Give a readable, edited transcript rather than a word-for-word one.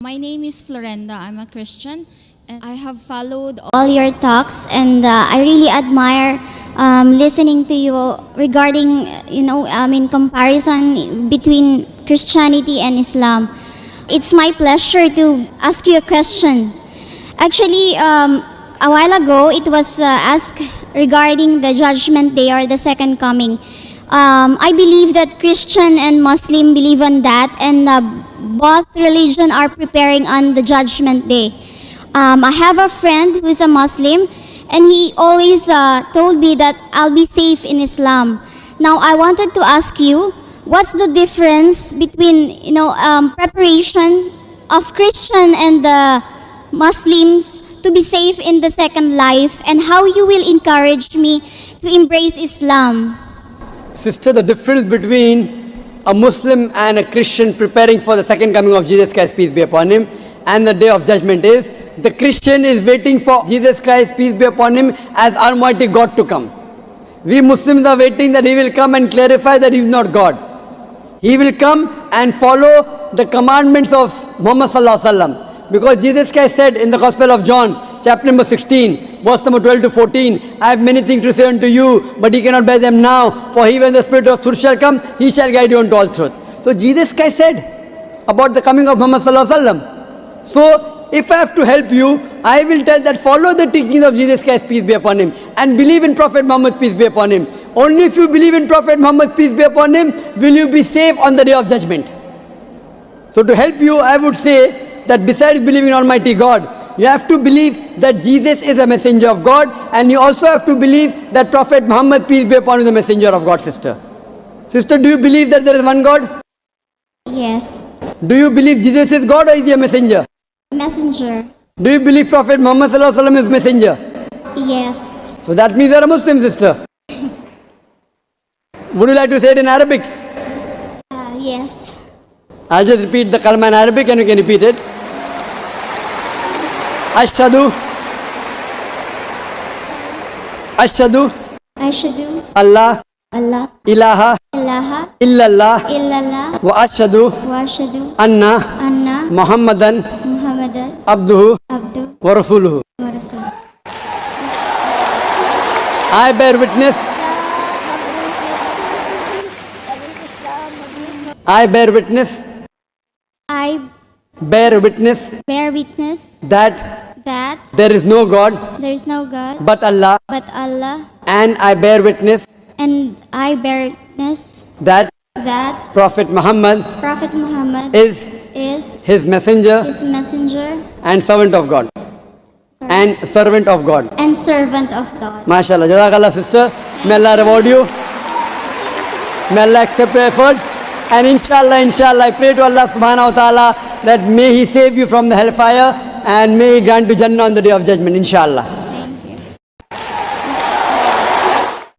My name is Florenda. I'm a Christian, and I have followed all your talks, and I really admire listening to you regarding, in comparison between Christianity and Islam. It's my pleasure to ask you a question. Actually, a while ago, it was asked regarding the Judgment Day or the Second Coming. I believe that Christian and Muslim believe on that, and both religion are preparing on the Judgment Day. I have a friend who is a Muslim, and he always told me that I'll be safe in Islam. Now, I wanted to ask you, what's the difference between preparation of Christian and the Muslims to be safe in the second life, and how you will encourage me to embrace Islam? Sister, the difference between a Muslim and a Christian preparing for the second coming of Jesus Christ, peace be upon him, and the day of judgment is, the Christian is waiting for Jesus Christ, peace be upon him, as Almighty God to come. We Muslims are waiting that he will come and clarify that he is not God. He will come and follow the commandments of Muhammad sallallahu alaihi wasallam. Because Jesus Christ said in the Gospel of John, chapter number 16, verse number 12 to 14, I have many things to say unto you, but ye cannot bear them now, for he when the Spirit of truth shall come, he shall guide you unto all truth. So Jesus Christ said about the coming of Muhammad sallallahu alaihi wasallam. So if I have to help you, I will tell that follow the teachings of Jesus Christ, peace be upon him, and believe in Prophet Muhammad, peace be upon him. Only if you believe in Prophet Muhammad, peace be upon him, will you be safe on the day of judgment. So to help you, I would say that besides believing in Almighty God, you have to believe that Jesus is a messenger of God, and you also have to believe that Prophet Muhammad, peace be upon him, is a messenger of God, sister. Sister, do you believe that there is one God? Yes. Do you believe Jesus is God or is he a messenger? Messenger. Do you believe Prophet Muhammad sallallahu alaihi wasallam is messenger? Yes. So that means you are a Muslim, sister. Would you like to say it in Arabic? Yes. I'll just repeat the kalma in Arabic and you can repeat it. Ashhadu Ashhadu Allah Allah ilaha ilaha illallah illallah wa ashhadu wa ashhadu anna anna Muhammadan Muhammadan abduhu abdu wa rasuluhu. wa rasul. I bear witness. I bear witness. I Bear witness bear witness that that there is no God there is no God but Allah, but Allah, and I bear witness and I bear witness that that Prophet Muhammad Prophet Muhammad is is his messenger his messenger and servant of God. And servant of God. and servant of God. MashaAllah. Jazakallah, sister. May Allah reward you. May Allah accept your efforts. And inshallah, I pray to Allah subhanahu wa ta'ala that may He save you from the hellfire and may He grant you Jannah on the day of judgment, inshallah.